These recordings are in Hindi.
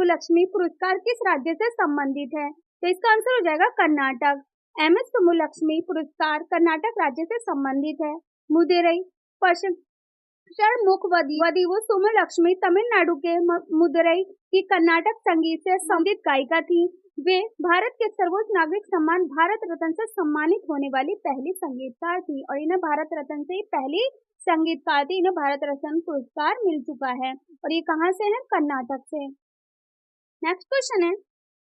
सुब्बुलक्ष्मी पुरस्कार किस राज्य से संबंधित है? तो इसका आंसर हो जाएगा कर्नाटक। एमएस सुब्बुलक्ष्मी पुरस्कार कर्नाटक राज्य से संबंधित है। मुदिरई षणमुखवदी वो सुब्बुलक्ष्मी तमिलनाडु के मदुरई की कर्नाटक संगीत से संबंधित गायिका थी। वे भारत के सर्वोच्च नागरिक सम्मान भारत रत्न से सम्मानित होने वाली पहली संगीतकार थी और इन्हें भारत रत्न से पहली संगीतकार थी। इन्हें भारत रत्न पुरस्कार मिल चुका है और ये कहाँ से है? कर्नाटक से। नेक्स्ट क्वेश्चन है,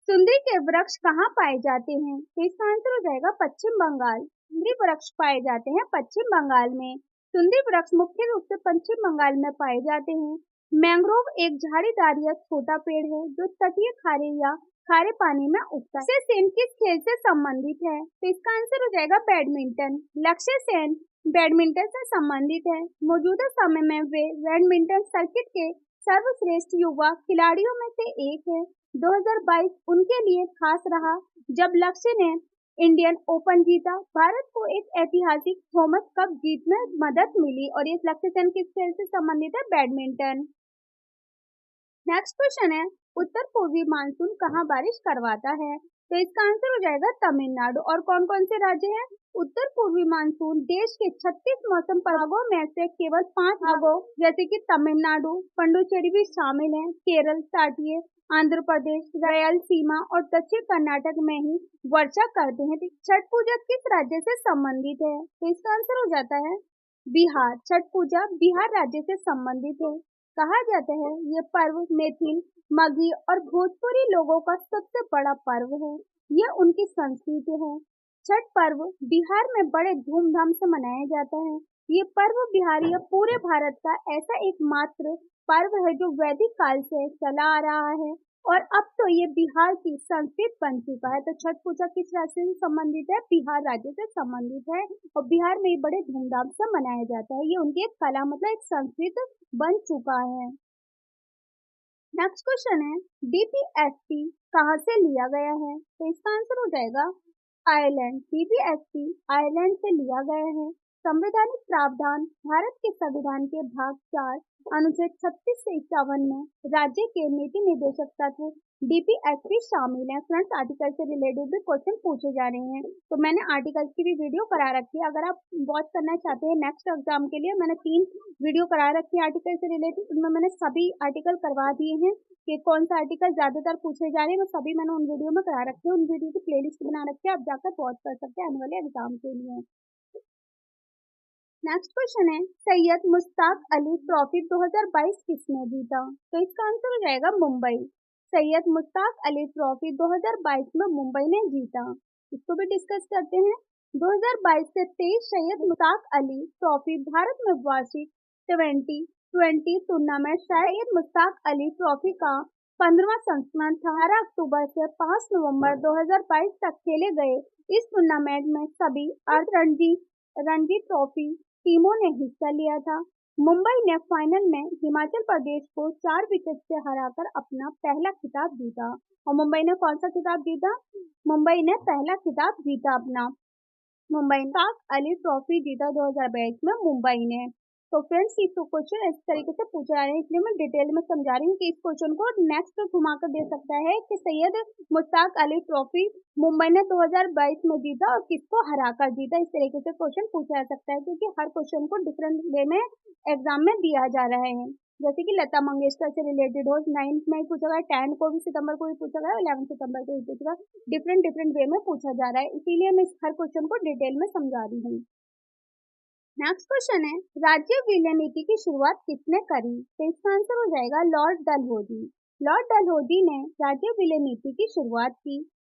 सुंदरी के वृक्ष कहाँ पाए जाते हैं? तो इसका आंसर हो जाएगा पश्चिम बंगाल। सुंदरी वृक्ष पाए जाते हैं पश्चिम बंगाल में। सुंदरी वृक्ष मुख्य रूप से पश्चिम बंगाल में पाए जाते हैं। मैंग्रोव एक झाड़ीदार या छोटा पेड़ है जो तटीय खारे या खारे पानी में उगता है। लक्ष्य सेन किस खेल से संबंधित है? तो इसका आंसर हो जाएगा बैडमिंटन। लक्ष्य सेन बैडमिंटन से संबंधित है। मौजूदा समय में वे बैडमिंटन सर्किट के सर्वश्रेष्ठ युवा खिलाड़ियों में से एक है। 2022 उनके लिए खास रहा जब लक्ष्य ने इंडियन ओपन जीता। भारत को एक ऐतिहासिक थॉमस कप जीत में मदद मिली और ये लक्ष्य सेन किस खेल से संबंधित है? बैडमिंटन। नेक्स्ट क्वेश्चन है, उत्तर पूर्वी मानसून कहाँ बारिश करवाता है? तो इसका आंसर हो जाएगा तमिलनाडु। और कौन कौन से राज्य हैं? उत्तर पूर्वी मानसून देश के 36 मौसम प्रभागों में से केवल 5 भागों जैसे कि तमिलनाडु, पुडुचेरी भी शामिल है, केरल, तटीय आंध्र प्रदेश, रायलसीमा और दक्षिण कर्नाटक में ही वर्षा करते हैं। छठ पूजा किस राज्य से संबंधित है? तो इसका आंसर हो जाता है बिहार। छठ पूजा बिहार राज्य से संबंधित है। कहा जाता है ये पर्व मैथिल, मगही और भोजपुरी लोगों का सबसे बड़ा पर्व है। यह उनकी संस्कृति है। छठ पर्व बिहार में बड़े धूमधाम से मनाया जाता है। ये पर्व बिहारी या पूरे भारत का ऐसा एकमात्र पर्व है जो वैदिक काल से चला आ रहा है और अब तो ये बिहार की संस्कृति बन चुका है। तो छठ पूजा किस राज्य से संबंधित है? बिहार राज्य से संबंधित है और बिहार में बड़े धूमधाम से मनाया जाता है। ये उनकी एक कला मतलब एक संस्कृति बन चुका है। नेक्स्ट क्वेश्चन है, डीपीएसपी कहाँ से लिया गया है? तो इसका आंसर हो जाएगा आयरलैंड। डीपीएसपी आयरलैंड से लिया गया है। संवैधानिक प्रावधान भारत के संविधान के भाग 4 अनुच्छेद 36 से 51 में राज्य के नीति निर्देशक तत्व डीपीएसपी शामिल है। फ्रेंड्स, आर्टिकल से रिलेटेड भी क्वेश्चन पूछे जा रहे हैं तो मैंने आर्टिकल्स की भी वीडियो करा रखी है। अगर आप वॉच करना चाहते हैं नेक्स्ट एग्जाम के लिए, मैंने 3 वीडियो करा रखी है आर्टिकल से रिलेटेड। उनमें मैंने सभी आर्टिकल करवा दिए हैं कि कौन सा आर्टिकल ज्यादातर पूछे जा रहे हैं, वो सभी मैंने उन वीडियो में करा रखे हैं। उन वीडियो की प्लेलिस्ट बना रखी है, आप जाकर वॉच कर सकते हैं आने वाले एग्जाम के लिए। नेक्स्ट क्वेश्चन है, सैयद मुश्ताक अली ट्रॉफी 2022 किसने जीता? तो इसका आंसर हो जाएगा मुंबई। सैयद मुश्ताक अली ट्रॉफी 2022 में मुंबई ने जीता। इसको भी डिस्कस करते हैं। 2022 से 23 सैयद मुश्ताक अली ट्रॉफी भारत में वार्षिक T20 tournament Syed Mushtaq Ali trophy का 15वां संस्करण 18 अक्टूबर से 5 नवंबर 2022 तक खेले गए। इस टूर्नामेंट में सभी रणजी ट्रॉफी टीमों ने हिस्सा लिया था। मुंबई ने फाइनल में हिमाचल प्रदेश को 4 विकेट से हराकर अपना पहला खिताब जीता। और मुंबई ने कौन सा खिताब जीता? मुंबई ने पहला खिताब जीता अपना। मुंबई ने अली ट्रॉफी जीता 2022 में मुंबई ने। तो फ्रेंड्स, इस क्वेश्चन इस तरीके से पूछे जा रहे हैं, इसलिए मैं डिटेल में समझा रही हूँ कि इस क्वेश्चन को नेक्स्ट घुमाकर दे सकता है कि सैयद मुश्ताक अली ट्रॉफी मुंबई ने 2022 में जीता और किसको हराकर जीता। इस तरीके से क्वेश्चन पूछा जा सकता है क्योंकि हर क्वेश्चन को डिफरेंट वे में एग्जाम में दिया जा रहा है। जैसे कि लता मंगेशकर से रिलेटेड हो 9th में पूछा गया, 10 को भी सितंबर को भी पूछा गया, 11 सितंबर को भी पूछा गया। डिफरेंट वे में पूछा जा रहा है, इसीलिए मैं हर क्वेश्चन को डिटेल में समझा रही हूँ। नेक्स्ट क्वेश्चन है, राज्य विलय नीति की शुरुआत किसने करी? तो इसका आंसर हो जाएगा लॉर्ड डलहौजी। लॉर्ड डलहौजी ने राज्य विलय नीति की शुरुआत की।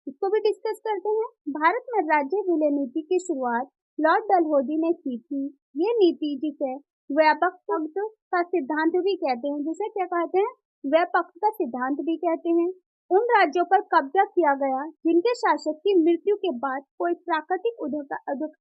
इसको भी डिस्कस करते हैं। भारत में राज्य विलय नीति की शुरुआत लॉर्ड डलहौजी ने की थी। ये नीति जिसे व्यापक पक्ष का सिद्धांत भी कहते हैं, जिसे क्या कहते हैं? व्यापक का सिद्धांत भी कहते हैं। उन राज्यों पर कब्जा किया गया जिनके शासक की मृत्यु के बाद कोई प्राकृतिक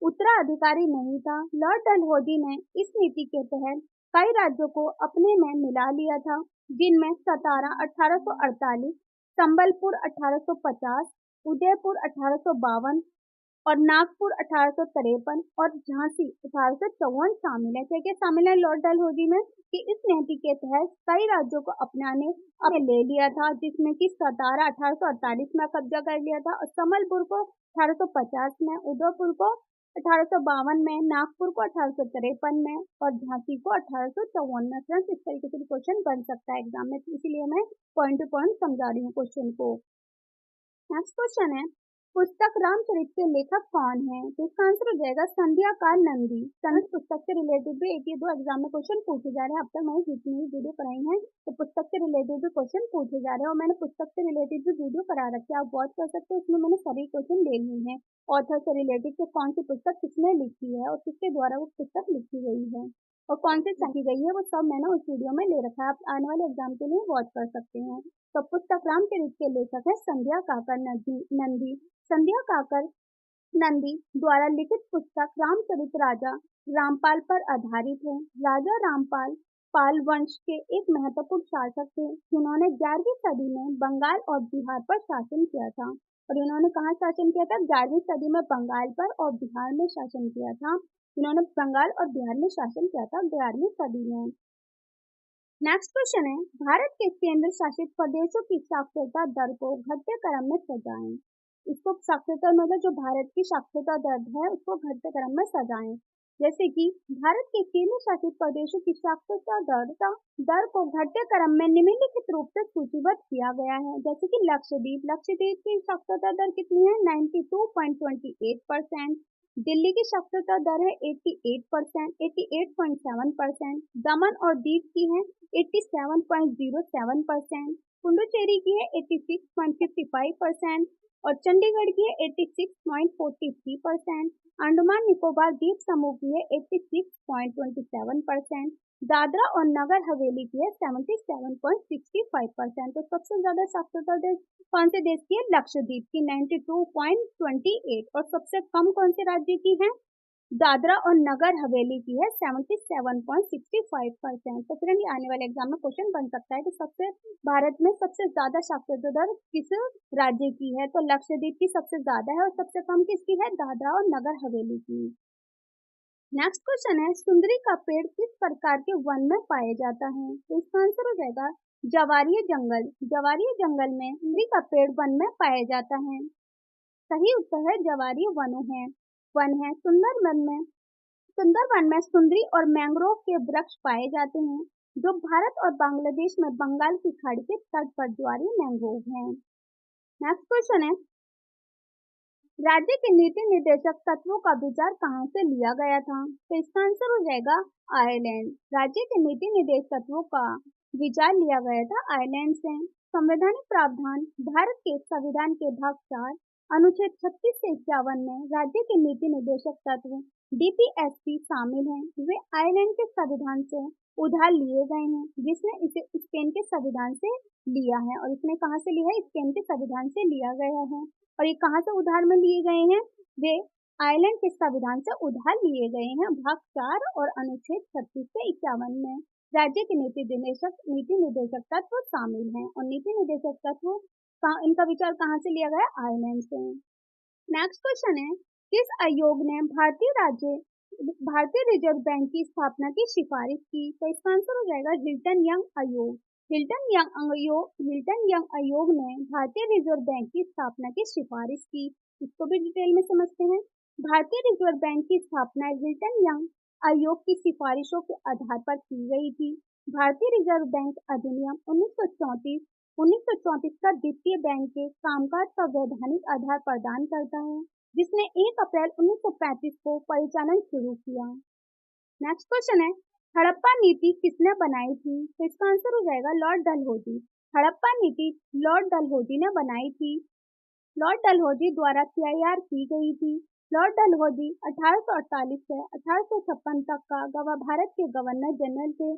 उत्तराधिकारी नहीं था। लॉर्ड डलहौजी ने इस नीति के तहत कई राज्यों को अपने में मिला लिया था, जिनमें सतारा 1848, संबलपुर 1850, उदयपुर 1852, और नागपुर 1853 और झांसी 1854 शामिल है। क्या क्या शामिल है लॉर्ड डलहौजी में कि इस नीति के तहत कई राज्यों को अपनाने ले लिया था, जिसमें कि सतारा 1848 में कब्जा कर लिया था और संबलपुर को 1850 में, उदयपुर को 1852 में, नागपुर को 1853 में और झांसी को 1854 में। फ्रेंड्स, इस तरीके से भी क्वेश्चन बन सकता है एग्जाम में, इसीलिए मैं पॉइंट टू पॉइंट समझा रही हूँ क्वेश्चन को। नेक्स्ट क्वेश्चन है, पुस्तक रामचरित के लेखक कौन है? तो इसका आंसर हो जाएगा संध्याकाल नंदी। संत पुस्तक से रिलेटेड भी एक या दो एग्जाम में क्वेश्चन पूछे जा रहे हैं। अब तक मैंने जितनी भी वीडियो कराई है तो पुस्तक से रिलेटेड भी क्वेश्चन पूछे जा रहे हैं और मैंने पुस्तक से रिलेटेड भी वीडियो करा रखी है, आप वॉच कर सकते हो। इसमें मैंने सभी क्वेश्चन ले लिए हैं, ऑथर से रिलेटेड कि कौन सी पुस्तक किसने लिखी है और किसके द्वारा वो पुस्तक लिखी गई है और कौन से लिखी गई है, वो सब मैंने उस वीडियो में ले रखा है, आप आने वाले एग्जाम के लिए वॉच कर सकते हैं। तो पुस्तक रामचरित के लेखक है संध्या काकर नंदी। संध्या काकर नंदी द्वारा लिखित पुस्तक रामचरित राजा रामपाल पर आधारित है। राजा रामपाल पाल वंश के एक महत्वपूर्ण शासक थे, जिन्होंने 11वीं सदी में बंगाल और बिहार पर शासन किया था। और इन्होंने कहाँ शासन किया था? 11वीं सदी में बंगाल पर और बिहार में शासन किया था। इन्होंने बंगाल और बिहार में शासन किया था 11वीं सदी में। नेक्स्ट क्वेश्चन है, भारत के केंद्र शासित प्रदेशों की साक्षरता दर को घटते क्रम में सजाएं। इसको साक्षरता मतलब जो भारत की साक्षरता दर है उसको घटते क्रम में सजाएं। जैसे कि भारत के केंद्र शासित प्रदेशों की साक्षरता दर को घटते क्रम में निम्नलिखित रूप से सूचीबद्ध किया गया है। जैसे कि लक्षद्वीप की साक्षरता दर कितनी है? 92.28%। दिल्ली की साक्षरता दर है 88%, 88.7%। दमन और दीव की है 87.07%। पुडुचेरी की है 86.55% और चंडीगढ़ की है 86.43%। अंडमान निकोबार द्वीप समूह की है 86.27%। दादरा और नगर हवेली की है 77.65%। तो सबसे ज्यादा साक्षरता दर कौन से देश की है? लक्षद्वीप की 92.28 और सबसे कम कौन से राज्य की है? दादरा और नगर हवेली की है 77.65%। तो फ्रेंड, आने वाले एग्जाम में क्वेश्चन बन सकता है कि भारत में सबसे ज्यादा साक्षरता दर किस राज्य की है? तो लक्षद्वीप की सबसे ज्यादा है और सबसे कम किसकी है? दादरा और नगर हवेली की। नेक्स्ट क्वेश्चन है, सुंदरी का पेड़ किस प्रकार के वन में पाया जाता है? तो इसका आंसर हो जाएगा जवारीय जंगल। जवारीय जंगल में सुंदरी का पेड़ वन में पाया जाता है। सही उत्तर है जवारीय वन है। सुंदरवन में सुंदरी और मैंग्रोव के वृक्ष पाए जाते हैं, जो भारत और बांग्लादेश में बंगाल की खाड़ी के तट पर ज्वारीय मैंग्रोव हैं। नेक्स्ट क्वेश्चन है, राज्य के नीति निर्देशक तत्वों का विचार कहाँ से लिया गया था? तो इसका आंसर हो जाएगा आयरलैंड। राज्य के नीति निर्देशक तत्वों का विचार लिया गया था आयरलैंड से। संवैधानिक प्रावधान, भारत के संविधान के भाग 4 अनुच्छेद 36 से 51 में राज्य के नीति निर्देशक तत्व DPSP शामिल हैं। वे आयरलैंड के संविधान से उधार लिए गए हैं, जिसने इसे स्पेन के संविधान से लिया है। और इसने कहाँ से लिया है? स्पेन के संविधान से लिया गया है। और ये कहाँ से उधार में लिए गए हैं? वे आयरलैंड के संविधान से उधार लिए गए हैं भाग 4 और अनुच्छेद 36 से 51 में। राज्य के नीति निर्देशक तत्व शामिल हैं और नीति निर्देशक तत्व इनका विचार कहाँ से लिया गया? आयरलैंड से। नेक्स्ट क्वेश्चन है, किस आयोग ने भारतीय रिजर्व बैंक की स्थापना की सिफारिश की? तो इसका आंसर हो जाएगा हिल्टन यंग आयोग। हिल्टन यंग आयोग ने भारतीय रिजर्व बैंक की स्थापना की सिफारिश की। इसको भी डिटेल में समझते हैं। भारतीय रिजर्व बैंक की स्थापना हिल्टन यंग आयोग की सिफारिशों के आधार पर की गई थी। भारतीय रिजर्व बैंक अधिनियम 1934 का द्वितीय बैंक के कामकाज का वैधानिक आधार प्रदान करता है, जिसने 1 अप्रैल 1935 को परिचालन शुरू किया। नेक्स्ट क्वेश्चन है, हड़प्पा नीति किसने बनाई थी? तो इसका आंसर हो जाएगा लॉर्ड डलहौजी। हड़प्पा नीति लॉर्ड डलहौजी ने बनाई थी। लॉर्ड डलहौजी द्वारा तैयार की गई थी। लॉर्ड डलहौजी 1848 से 1856 तक का भारत के गवर्नर जनरल थे।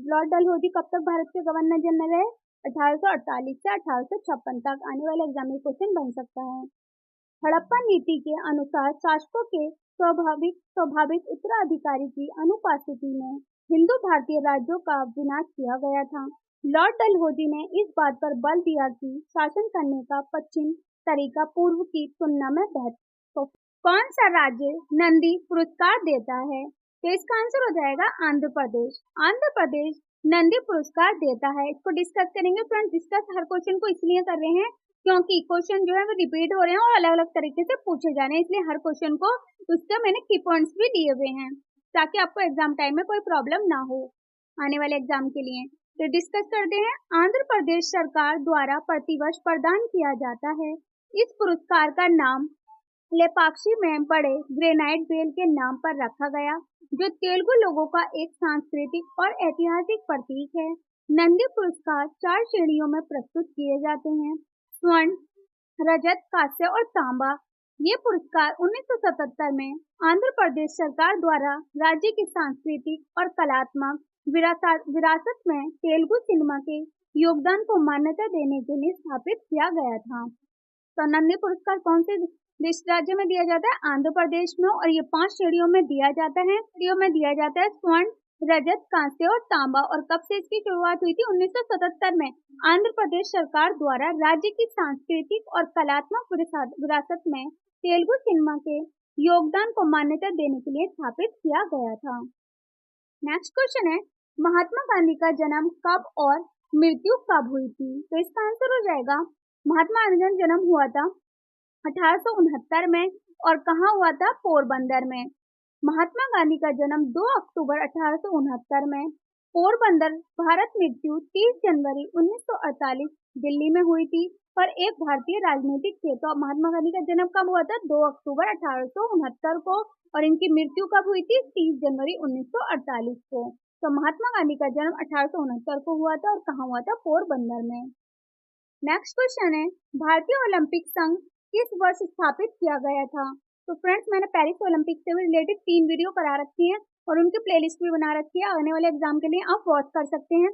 लॉर्ड डलहौजी कब तक भारत के गवर्नर जनरल है? 1848 से 1856 तक। आने वाले एग्जाम में क्वेश्चन बन सकता है। हड़प्पा नीति के अनुसार शासकों के स्वाभाविक उत्तराधिकारी की अनुपस्थिति में हिंदू भारतीय राज्यों का विनाश किया गया था। लॉर्ड डलहौजी ने इस बात पर बल दिया कि शासन करने का पश्चिम तरीका पूर्व की तुलना में बेहतर कौन सा राज्य नंदी पुरस्कार देता है? तो इसका आंसर हो जाएगा आंध्र प्रदेश। आंध्र प्रदेश नंदी पुरस्कार देता है। इसको डिस्कस करेंगे फ्रेंड्स। डिस्कस हर क्वेश्चन को इसलिए कर रहे हैं क्योंकि क्वेश्चन जो है वो रिपीट हो रहे हैं और अलग अलग तरीके से पूछे जा रहे हैं, इसलिए हर क्वेश्चन को उसका मैंने की पॉइंट्स भी दिए हुए हैं ताकि आपको एग्जाम टाइम में कोई प्रॉब्लम ना हो आने वाले एग्जाम के लिए। तो डिस्कस करते हैं। आंध्र प्रदेश सरकार द्वारा प्रतिवर्ष प्रदान किया जाता है। इस पुरस्कार का नाम लेपाक्षी में बड़े ग्रेनाइट बेल के नाम पर रखा गया, जो तेलुगु लोगों का एक सांस्कृतिक और ऐतिहासिक प्रतीक है। नंदी पुरस्कार 4 श्रेणियों में प्रस्तुत किए जाते हैं: स्वर्ण, रजत, कांस्य और तांबा। ये पुरस्कार 1977 में आंध्र प्रदेश सरकार द्वारा राज्य की सांस्कृतिक और कलात्मक विरासत में तेलुगु सिनेमा के योगदान को मान्यता देने के लिए स्थापित किया गया था। तो नंदी पुरस्कार कौन से राज्य में दिया जाता है? आंध्र प्रदेश में। और ये 5 श्रेणियों में दिया जाता है। श्रेणियों में दिया जाता है स्वर्ण, रजत, कांस्य और तांबा। और कब से इसकी शुरुआत हुई थी? 1977 में आंध्र प्रदेश सरकार द्वारा राज्य की सांस्कृतिक और कलात्मक विरासत में तेलुगु सिनेमा के योगदान को मान्यता देने के लिए स्थापित किया गया था। नेक्स्ट क्वेश्चन है, महात्मा गांधी का जन्म कब और मृत्यु कब हुई थी? तो इसका आंसर हो जाएगा, महात्मा गांधी का जन्म हुआ था 1869 में। और कहाँ हुआ था? पोरबंदर में। महात्मा गांधी का जन्म 2 अक्टूबर 1869 में पोरबंदर, भारत। मृत्यु 30 जनवरी 1948 दिल्ली में हुई थी। पर एक भारतीय राजनीतिक थे। तो महात्मा गांधी का जन्म कब हुआ था? 2 अक्टूबर 1869 को। और इनकी मृत्यु कब हुई थी? 30 जनवरी 1948 को। तो महात्मा गांधी का जन्म 1869 को हुआ था और कहाँ हुआ था? पोरबंदर में। नेक्स्ट क्वेश्चन है, भारतीय ओलंपिक संघ किस वर्ष स्थापित किया गया था? तो फ्रेंड्स, मैंने पेरिस ओलंपिक से रिलेटेड 3 वीडियो करा रखी है और उनकी प्लेलिस्ट भी बना रखी है। आने वाले एग्जाम के लिए आप वॉच कर सकते हैं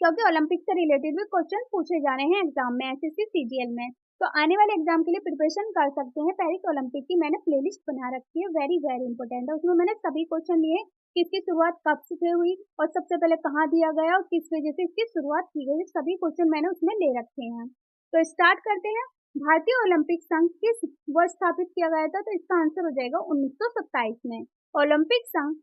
क्योंकि ओलंपिक से रिलेटेड भी क्वेश्चन पूछे जा रहे हैं एग्जाम में, एसएससी सीजीएल में। तो आने वाले एग्जाम के लिए प्रिपरेशन कर सकते हैं। पेरिस ओलंपिक की मैंने प्लेलिस्ट बना रखी है, वेरी वेरी इंपॉर्टेंट है। उसमें मैंने सभी क्वेश्चन लिए कि इसकी शुरुआत कब से हुई और सबसे पहले कहाँ दिया गया और किस वजह से इसकी शुरुआत की गई, सभी क्वेश्चन मैंने उसमें ले रखे हैं। तो स्टार्ट करते हैं। भारतीय ओलंपिक संघ किस वर्ष स्थापित किया गया था? तो इसका आंसर हो जाएगा 1927 में। ओलंपिक संघ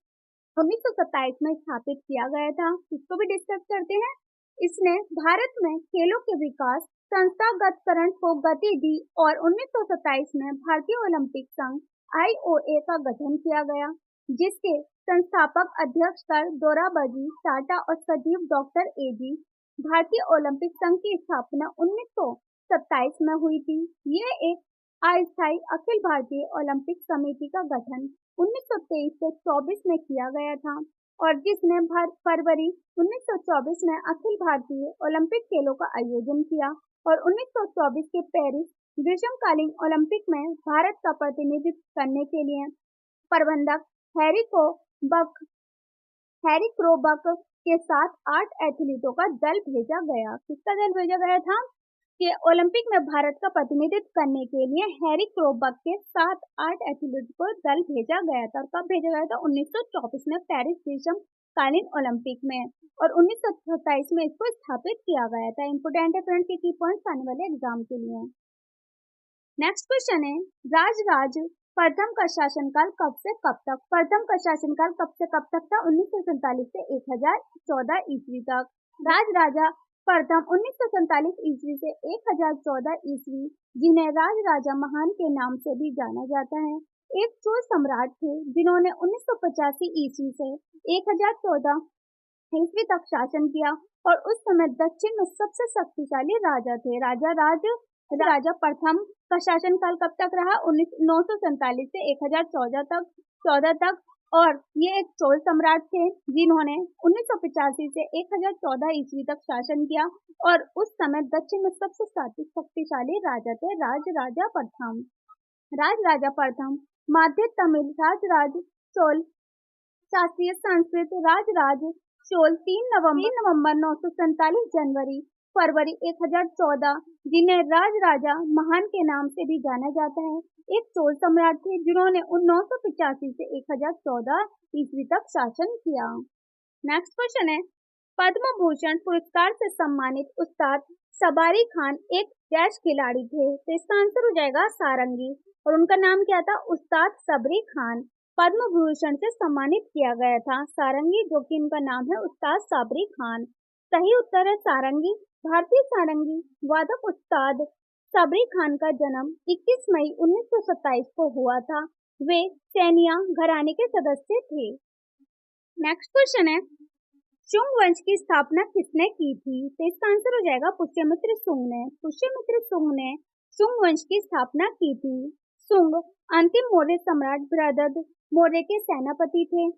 1927 में स्थापित किया गया था। इसको भी डिस्कस करते हैं। इसने भारत में खेलों के विकास, संस्थागतकरण को गति दी और 1927 में भारतीय ओलंपिक संघ IOA का गठन किया गया, जिसके संस्थापक अध्यक्ष कर दोराबजी टाटा और सचिव डॉक्टर AG। भारतीय ओलंपिक संघ की स्थापना 1927 में हुई थी। ये एक अस्थायी अखिल भारतीय ओलंपिक समिति का गठन 1923 से 24 में किया गया था और जिसने फरवरी 1924 में अखिल भारतीय ओलंपिक खेलों का आयोजन किया। और 1924 के पेरिस ग्रीष्मकालीन ओलंपिक में भारत का प्रतिनिधित्व करने के लिए प्रबंधक हैरी क्रोबक के साथ 8 एथलीटों का दल भेजा गया। किसका दल भेजा गया था? कि ओलंपिक में भारत का प्रतिनिधित्व करने के लिए हैरी क्रोबक के साथ 8 एथलीट को दल भेजा गया था। और कब भेजा गया था? 1924 में पेरिस ग्रीष्मकालीन ओलंपिक में। और 1927 में इसको स्थापित किया गया था। इंपोर्टेंट है फ्रेंड्स, की पॉइंट्स आने वाले एग्जाम के लिए। नेक्स्ट क्वेश्चन है, राजराज प्रथम का शासनकाल कब से कब तक? प्रथम का शासनकाल कब से कब तक था? 1947 से 1014 ईस्वी तक। राजराजा प्रथम 1947 ईस्वी से 1014 ईस्वी, जिन्हें राजराजा महान के नाम से भी जाना जाता है, एक चोल सम्राट थे जिन्होंने 1985 ईस्वी से 1014 ईस्वी तक शासन किया और उस समय दक्षिण में सबसे शक्तिशाली राजा थे। राजा प्रथम का शासनकाल कब तक रहा? 947 से 1014 तक। और ये एक चोल सम्राट थे जिन्होंने 1985 से 1014 ईस्वी तक शासन किया और उस समय दक्षिण में सबसे शक्तिशाली राजा थे राजराजा प्रथम। राजराजा प्रथम मध्य तमिल राजराज चोल, शास्त्रीय संस्कृत राजराज चोल 3 नवंबर 947 जनवरी फरवरी 1014, जिन्हें राजराजा महान के नाम से भी जाना जाता है, एक चोल सम्राट थे जिन्होंने 985 से 1014 ईस्वी तक शासन किया। नेक्स्ट क्वेश्चन है, पद्म भूषण पुरस्कार से सम्मानित उस्ताद सबारी खान एक डैश खिलाड़ी थे। तो इसका आंसर हो जाएगा सारंगी। और उनका नाम क्या था? उस्ताद सबरी खान। पद्म भूषण से सम्मानित किया गया था सारंगी, जो कि उनका नाम है उस्ताद सबरी खान। सही उत्तर है सारंगी। भारतीय सारंगी वादक उस्ताद सबरी खान का जन्म 21 मई 1927 को हुआ था। वे सैनिया घराने के सदस्य थे। नेक्स्ट क्वेश्चन है, शुंग वंश की स्थापना किसने की थी? तो इसका आंसर हो जाएगा पुष्यमित्र शुंग ने। पुष्यमित्र शुंग ने शुंग वंश की स्थापना की थी। शुंग अंतिम मौर्य सम्राट बृहद्रथ मौर्य के सेनापति थे।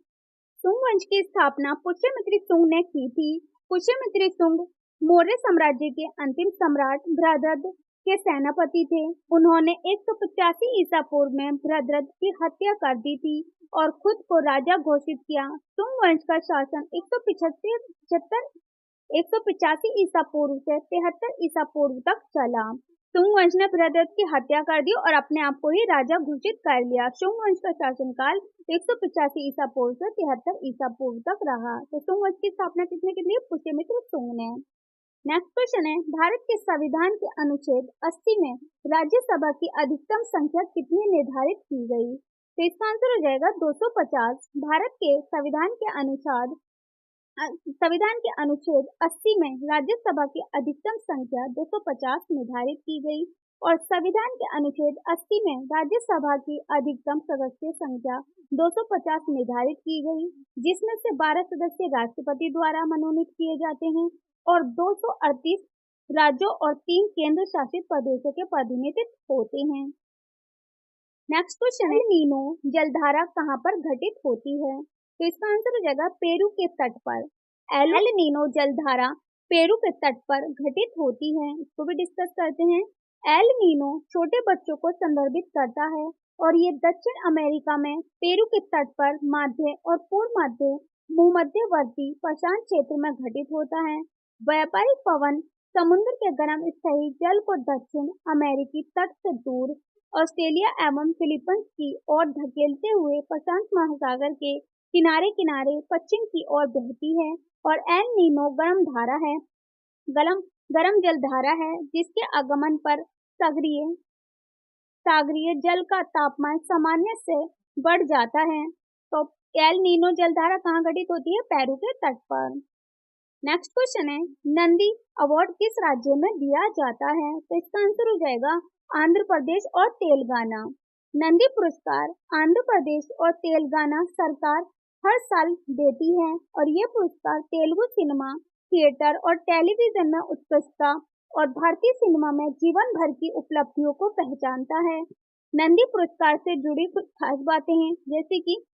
शुंग वंश की स्थापना पुष्यमित्र शुंग ने की थी। पुष्यमित्र शुंग मौर्य साम्राज्य के अंतिम सम्राट बृहद्रथ के सेनापति थे। उन्होंने 185 ईसा पूर्व में बृहद्रथ की हत्या कर दी थी और खुद को राजा घोषित किया। शुंग वंश का शासन 185 ईसा पूर्व से 73 ईसा पूर्व तक चला। शुंग वंश ने बृहद्रथ की हत्या कर दी और अपने आप को ही राजा घोषित कर लिया। शुंग वंश का शासनकाल 185 ईसा पूर्व से 73 ईसा पूर्व तक रहा। तो शुंग वंश की स्थापना किसने की थी? पुष्यमित्र शुंग ने। नेक्स्ट क्वेश्चन है, भारत के संविधान के अनुच्छेद 80 में राज्यसभा की अधिकतम संख्या कितनी निर्धारित की गई? तो इसका आंसर हो जाएगा 250। भारत के संविधान के अनुच्छेद 80 में राज्यसभा की अधिकतम संख्या 250 निर्धारित की गई और संविधान के अनुच्छेद 80 में राज्यसभा की अधिकतम सदस्य संख्या 250 निर्धारित की गई, जिसमें से 12 सदस्य राष्ट्रपति द्वारा मनोनीत किए जाते हैं और 238 राज्यों और 3 केंद्र शासित प्रदेशों के प्रतिनिधित्व होते हैं। नेक्स्ट क्वेश्चन है, नीनो जलधारा कहां पर घटित होती है? तो इसका आंसर हो जाएगा पेरू के तट पर। एल नीनो जलधारा पेरू के तट पर घटित होती है। इसको भी डिस्कस करते हैं। एल नीनो छोटे बच्चों को संदर्भित करता है और ये दक्षिण अमेरिका में पेरू के तट पर मध्य और पूर्व मध्य भूमध्यवर्ती प्रशांत क्षेत्र में घटित होता है। व्यापारिक पवन समुद्र के गर्म स्थायी जल को दक्षिण अमेरिकी तट से दूर ऑस्ट्रेलिया एवं फिलीपींस की ओर धकेलते हुए प्रशांत महासागर के किनारे किनारे पश्चिम की ओर बहती है और एल नीनो गर्म जल धारा है, जिसके आगमन पर सागरीय जल का तापमान सामान्य से बढ़ जाता है। तो एल नीनो जलधारा कहाँ घटित होती है? पेरू के तट पर। नेक्स्ट क्वेश्चन है, नंदी अवार्ड किस राज्य में दिया जाता है? तो इसका आंसर हो जाएगा आंध्र प्रदेश और तेलंगाना। नंदी पुरस्कार आंध्र प्रदेश और तेलंगाना सरकार हर साल देती है और ये पुरस्कार तेलुगु सिनेमा, थिएटर और टेलीविजन में उत्कृष्टता और भारतीय सिनेमा में जीवन भर की उपलब्धियों को पहचानता है। नंदी पुरस्कार से जुड़ी कुछ खास बातें हैं, जैसे कि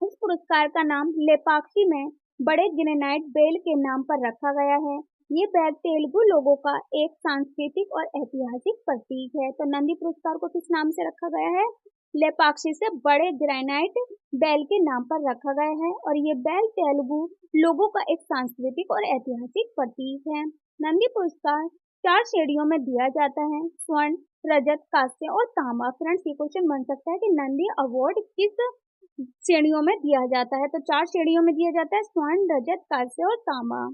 इस पुरस्कार का नाम लेपाक्षी में बड़े ग्रेनाइट बेल के नाम पर रखा गया है। ये बैग तेलुगु लोगों का एक सांस्कृतिक और ऐतिहासिक प्रतीक है। तो नंदी पुरस्कार को किस नाम से रखा गया है? लेपाक्षी से बड़े ग्रेनाइट बैल के नाम पर रखा गया है और ये बैल तेलुगु लोगों का एक सांस्कृतिक और ऐतिहासिक प्रतीक है। नंदी पुरस्कार 4 श्रेणियों में दिया जाता है, स्वर्ण, रजत, कांस्य और तांबा। फ्रेंड्स, ये क्वेश्चन बन सकता है कि नंदी अवार्ड किस श्रेणियों में दिया जाता है? तो 4 श्रेणियों में दिया जाता है, स्वर्ण, रजत, कांस्य और तांबा।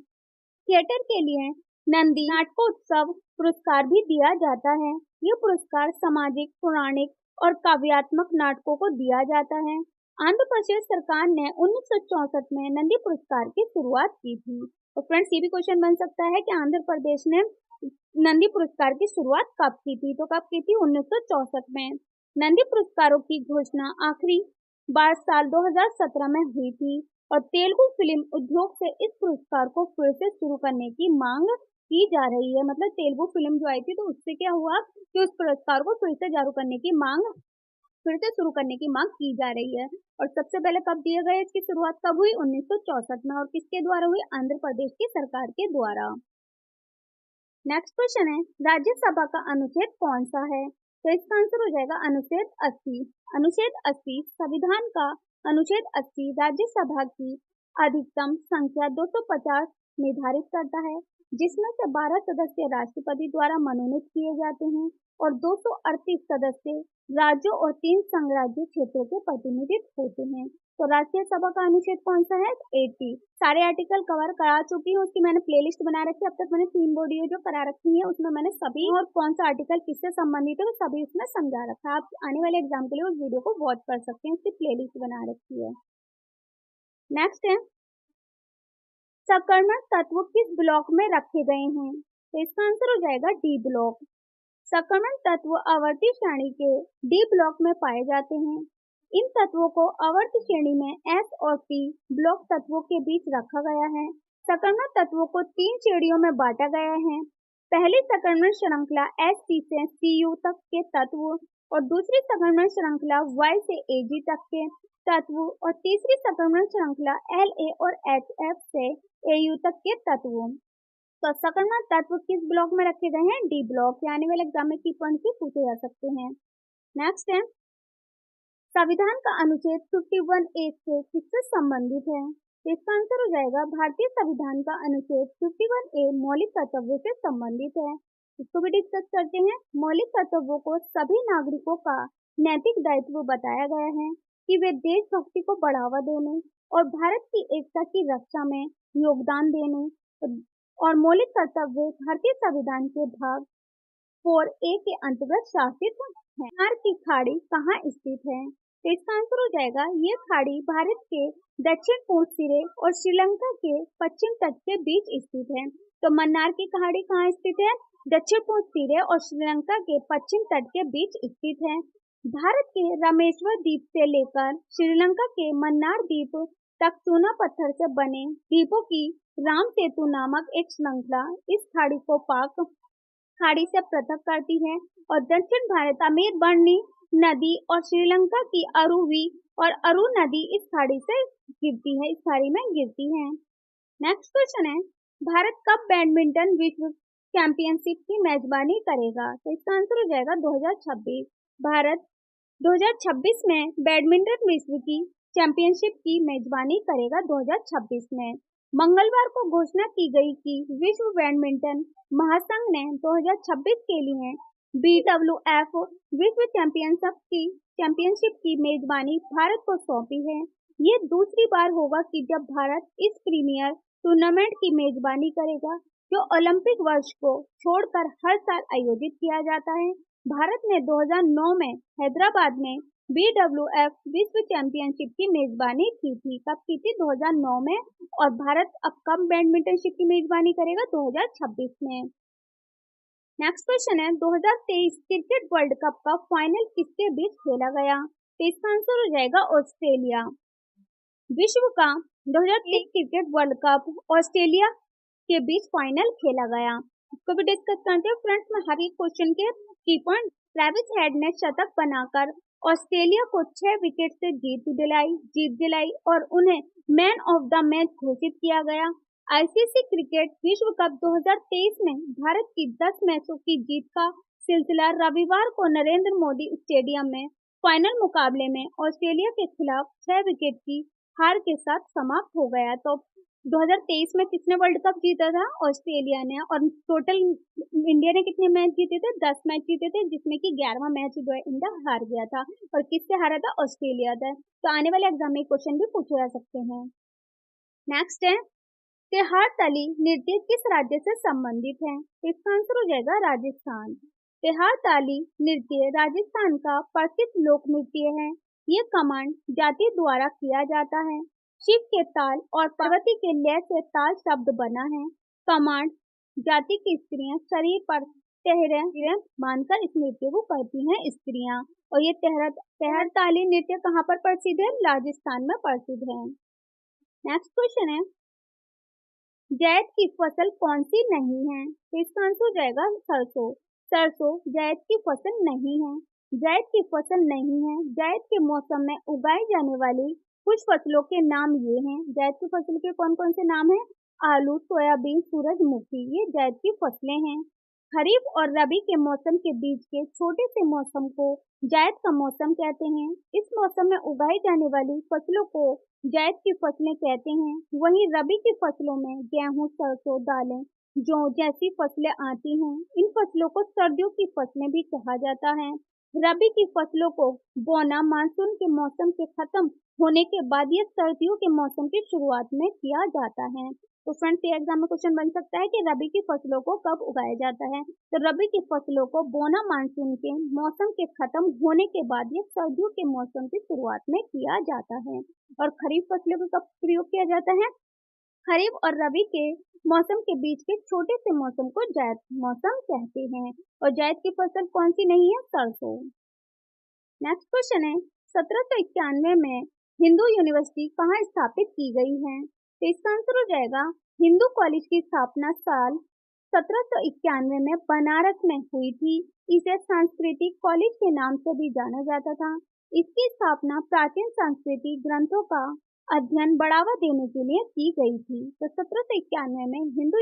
थिएटर के लिए नंदी नाटकोत्सव पुरस्कार भी दिया जाता है। ये पुरस्कार सामाजिक, पौराणिक और काव्यात्मक नाटकों को दिया जाता है। आंध्र प्रदेश सरकार ने 1964 में नंदी पुरस्कार की शुरुआत की थी। तो फ्रेंड्स, ये भी क्वेश्चन बन सकता है कि आंध्र प्रदेश ने नंदी पुरस्कार की शुरुआत कब की थी? तो कब की थी? 1964 में। नंदी पुरस्कारों की घोषणा आखिरी बार साल 2017 में हुई थी और तेलुगु फिल्म उद्योग से इस पुरस्कार को फिर से शुरू करने की मांग की जा रही है। मतलब तेलुगु फिल्म जो आई थी, तो उससे क्या हुआ कि उस पुरस्कार को फिर से शुरू करने की मांग की जा रही है। और सबसे पहले कब दिए गए? इसकी शुरुआत कब हुई? 1964 में। और किसके द्वारा हुई? आंध्र प्रदेश की सरकार के द्वारा। नेक्स्ट क्वेश्चन है, राज्यसभा का अनुच्छेद कौन सा है? तो इसका आंसर हो जाएगा अनुच्छेद 80। अनुच्छेद 80 संविधान का अनुच्छेद 80 राज्यसभा की अधिकतम संख्या 250 निर्धारित करता है, जिसमें से 12 सदस्य राष्ट्रपति द्वारा मनोनीत किए जाते हैं और 238 सदस्य राज्यों और 3 संघराज्य क्षेत्रों के प्रतिनिधित्व होते हैं। तो राष्ट्रीय सभा का अनुच्छेद कौन सा है? 80। सारे आर्टिकल कवर करा चुकी हूँ, उसकी मैंने प्लेलिस्ट बना रखी है। अब तक मैंने 3 वीडियो जो करा रखी है उसमें मैंने सभी और कौन सा आर्टिकल किससे संबंधित है वो सभी उसमें समझा रखा है। आप आने वाले एग्जाम के लिए उस वीडियो को वॉच कर सकते हैं, उसकी प्लेलिस्ट बना रखी है। नेक्स्ट है सकर्मक तत्व किस ब्लॉक में रखे गए हैं? तो इसका आंसर हो जाएगा डी ब्लॉक। सकर्मक तत्व आवर्ती श्रेणी के डी ब्लॉक में पाए जाते हैं। इन तत्वों को आवर्त श्रेणी में एस और पी ब्लॉक तत्वों के बीच रखा गया है। सकर्मक तत्वों को 3 श्रेणियों में बांटा गया है। पहली सकर्मक श्रृंखला एस सी से सी यू तक के तत्व और दूसरी सकर्मक श्रृंखला वाई से ए जी तक के तत्व और तीसरी सकर्मक श्रृंखला एल ए और एच एफ से ए यू तक के तत्व। तो सकर्मक तत्व किस ब्लॉक में रखे गए हैं? D block. आने वाले एग्जाम में की पॉइंट से पूछे जा सकते हैं। नेक्स्ट है संविधान का अनुच्छेद 51A से किससे संबंधित है? तो इसका आंसर हो जाएगा भारतीय संविधान का अनुच्छेद 51A मौलिक कर्तव्यों से संबंधित है। इसको भी डिस्कस करते हैं। मौलिक कर्तव्यों को सभी नागरिकों का नैतिक दायित्व बताया गया है कि वे देशभक्ति को बढ़ावा देने और भारत की एकता की रक्षा में योगदान देने और मौलिक कर्तव्य भारतीय संविधान के भाग 4A के अंतर्गत शासित है। मन्नार की खाड़ी कहाँ स्थित है? तो इसका आंसर हो जाएगा ये खाड़ी भारत के दक्षिण पूर्व सिरे और श्रीलंका के पश्चिम तट के बीच स्थित है। तो मन्नार की खाड़ी कहाँ स्थित है? दक्षिण पूर्व सिरे और श्रीलंका के पश्चिम तट के बीच स्थित है। भारत के रामेश्वर द्वीप से लेकर श्रीलंका के मन्नार द्वीप तक चूना पत्थर से बने द्वीपों की राम सेतु नामक एक श्रृंखला इस खाड़ी को पाक खाड़ी से पृथक करती है और दक्षिण भारत अमीर बर्नी नदी और श्रीलंका की अरुवी और अरु नदी इस खाड़ी से गिरती है, इस खाड़ी में गिरती है। नेक्स्ट क्वेश्चन है भारत कब बैडमिंटन विश्व चैंपियनशिप की मेजबानी करेगा? तो इसका आंसर हो जाएगा 2026। भारत 2026 में बैडमिंटन विश्व की चैंपियनशिप की मेजबानी करेगा 2026 में। मंगलवार को घोषणा की गई कि विश्व बैडमिंटन महासंघ ने 2026 के लिए BWF विश्व चैंपियनशिप की मेजबानी भारत को सौंपी है। ये दूसरी बार होगा कि जब भारत इस प्रीमियर टूर्नामेंट की मेजबानी करेगा जो ओलंपिक वर्ष को छोड़कर हर साल आयोजित किया जाता है। भारत ने 2009 में हैदराबाद में BWF विश्व चैंपियनशिप की मेजबानी की थी। कब की थी? 2009 में। और भारत अब कब बैडमिंटनशिप की मेजबानी करेगा? 2026 में। नेक्स्ट क्वेश्चन है 2023 क्रिकेट वर्ल्ड कप का फाइनल किसके बीच खेला गया? तो इसका आंसर हो जाएगा ऑस्ट्रेलिया। विश्व का 2023 क्रिकेट वर्ल्ड कप ऑस्ट्रेलिया के बीच फाइनल खेला गया। इसको भी डिस्कस करते हैं फ्रेंड्स। में हर एक क्वेश्चन के की पॉइंट। ट्रेविस हेड ने शतक बनाकर ऑस्ट्रेलिया को 6 विकेट से जीत दिलाई और उन्हें मैन ऑफ द मैच घोषित किया गया। आईसीसी क्रिकेट विश्व कप 2023 में भारत की 10 मैचों की जीत का सिलसिला रविवार को नरेंद्र मोदी स्टेडियम में फाइनल मुकाबले में ऑस्ट्रेलिया के खिलाफ 6 विकेट की हार के साथ समाप्त हो गया। तो 2023 में किसने वर्ल्ड कप जीता था? ऑस्ट्रेलिया ने। और टोटल इंडिया ने कितने मैच जीते थे? 10 मैच जीते थे, जिसमें कि 11वां मैच जो है इंडिया हार गया था। और किससे हारा था? ऑस्ट्रेलिया था। तो आने वाले एग्जाम में क्वेश्चन भी पूछे जा सकते हैं। नेक्स्ट है तिहाड़ ताली नृत्य किस राज्य से संबंधित है? तो इसका आंसर हो जाएगा राजस्थान। तिहाड़ ताली नृत्य राजस्थान का प्रसिद्ध लोक नृत्य है। ये कमांड जाति द्वारा किया जाता है। शिव के ताल और पार्वती के लय से ताल शब्द बना है। कमांड जाति की स्त्रियां शरीर पर तेहरे मानकर इस नृत्य को करती हैं स्त्रियां। और ये तिहाड़ ताली नृत्य कहाँ पर प्रसिद्ध है? राजस्थान में प्रसिद्ध है। नेक्स्ट क्वेश्चन है जायद की फसल कौन सी नहीं है? तो इसका आंसर हो जाएगा सरसों। सरसों जायद की फसल नहीं है। जायद की फसल नहीं है। जायद के मौसम में उगाई जाने वाली कुछ फसलों के नाम ये हैं। जायद की फसल के कौन कौन से नाम हैं? आलू, सोयाबीन, सूरजमुखी, ये जायद की फसलें हैं। खरीफ और रबी के मौसम के बीच के छोटे से मौसम को जायद का मौसम कहते हैं। इस मौसम में उगाई जाने वाली फसलों को जायद की फसलें कहते हैं। वहीं रबी की फसलों में गेहूं, सरसों, दालें, जौ जैसी फसलें आती हैं। इन फसलों को सर्दियों की फसलें भी कहा जाता है। रबी की फसलों को बोना मानसून के मौसम के खत्म होने के बाद या सर्दियों के मौसम की शुरुआत में किया जाता है। तो फ्रेंड्स, ये एग्जाम में क्वेश्चन बन सकता है कि रबी की फसलों को कब उगाया जाता है। तो रबी की फसलों को बोना मानसून के मौसम के खत्म होने के बाद या सर्दियों के मौसम की शुरुआत में किया जाता है। और खरीफ फसलों को कब प्रयोग किया जाता है? खरीफ और रबी के मौसम के बीच के छोटे से मौसम को जायद मौसम कहते हैं। और जायद की फसल कौन सी नहीं है? सरसों। नेक्स्ट क्वेश्चन है, 1791 में हिंदू यूनिवर्सिटी कहाँ स्थापित की गई है? तो इसका आंसर हो जाएगा, हिंदू कॉलेज की स्थापना साल 1791 में बनारस में हुई थी। इसे सांस्कृतिक कॉलेज के नाम से भी जाना जाता था। इसकी स्थापना प्राचीन सांस्कृतिक ग्रंथों का अध्ययन बढ़ावा देने के लिए की गई थी। तो 1791 में हिंदू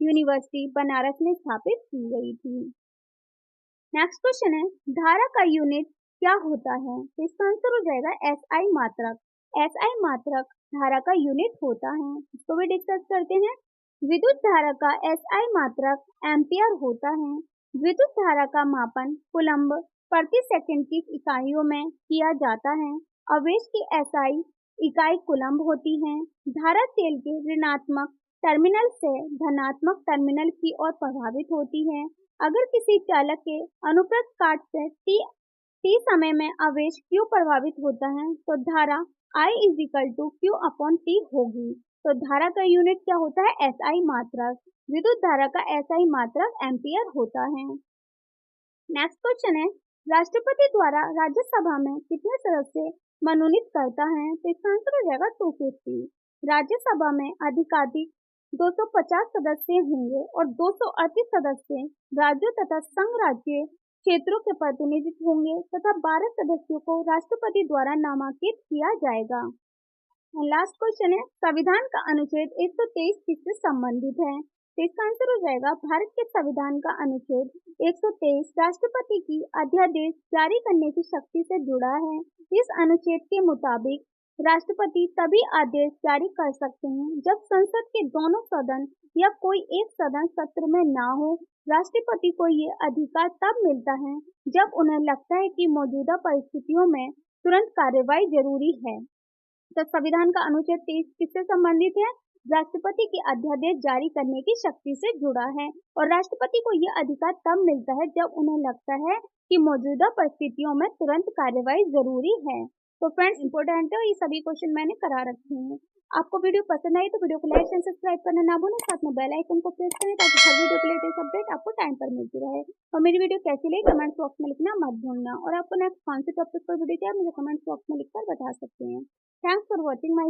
यूनिवर्सिटी बनारस में स्थापित की गई थी। नेक्स्ट क्वेश्चन है, धारा का यूनिट क्या होता है? तो इसका आंसर हो जाएगा एसआई मात्रक। एसआई मात्रक धारा का यूनिट होता है। इसको भी डिस्कस करते हैं। विद्युत धारा का एसआई मात्रक एम्पियर होता है। विद्युत धारा का मापन कूलम्ब प्रति सेकंड की इकाइयों में किया जाता है। आवेश की एसआई इकाई कूलम्ब होती है। धारा सेल के ऋणात्मक टर्मिनल से धनात्मक टर्मिनल की ओर प्रभावित होती है। अगर किसी चालक के अनुप्रस्थ काट से t समय में आवेश Q प्रभावित होता है तो धारा I is equal to Q upon T होगी। तो धारा का यूनिट क्या होता है? SI मात्रक। विद्युत धारा का SI मात्रक एम्पियर होता है। नेक्स्ट क्वेश्चन है, राष्ट्रपति द्वारा राज्यसभा में कितने सदस्य मनोनीत करता है? तो इसका आंसर हो जाएगा 250। राज्यसभा में अधिकाधिक 250 सदस्य होंगे और 238 सदस्य राज्यों तथा संघ राज्य क्षेत्रों के प्रतिनिधित्व होंगे तथा 12 सदस्यों को राष्ट्रपति द्वारा नामांकित किया जाएगा। लास्ट क्वेश्चन है, संविधान का अनुच्छेद 123 किससे संबंधित है? तो इसका आंसर हो जाएगा, भारत के संविधान का अनुच्छेद 123 राष्ट्रपति की अध्यादेश जारी करने की शक्ति से जुड़ा है। इस अनुच्छेद के मुताबिक राष्ट्रपति तभी आदेश जारी कर सकते हैं जब संसद के दोनों सदन या कोई एक सदन सत्र में ना हो। राष्ट्रपति को ये अधिकार तब मिलता है जब उन्हें लगता है कि मौजूदा परिस्थितियों में तुरंत कार्रवाई जरूरी है। तो संविधान का अनुच्छेद 23 किससे संबंधित है? राष्ट्रपति की अध्यादेश जारी करने की शक्ति से जुड़ा है। और राष्ट्रपति को यह अधिकार तब मिलता है जब उन्हें लगता है कि मौजूदा परिस्थितियों में तुरंत कार्रवाई जरूरी है। तो फ्रेंड्स, इंपॉर्टेंट है, ये सभी क्वेश्चन मैंने करा रखे हैं। आपको वीडियो पसंद आई तो वीडियो को लाइक एंड सब्सक्राइब करना ना भूलें, साथ में बेल आइकन को प्रेस करें ताकि हर वीडियो के लेटेस्ट अपडेट आपको टाइम पर मिलती रहे। और मेरी वीडियो कैसी लगी कमेंट बॉक्स में लिखना मत भूलना। और आपको नेक्स्ट कौन से टॉपिक पर वीडियो चाहिए मुझे कमेंट बॉक्स में लिखकर बता सकते हैं। Thanks for watching my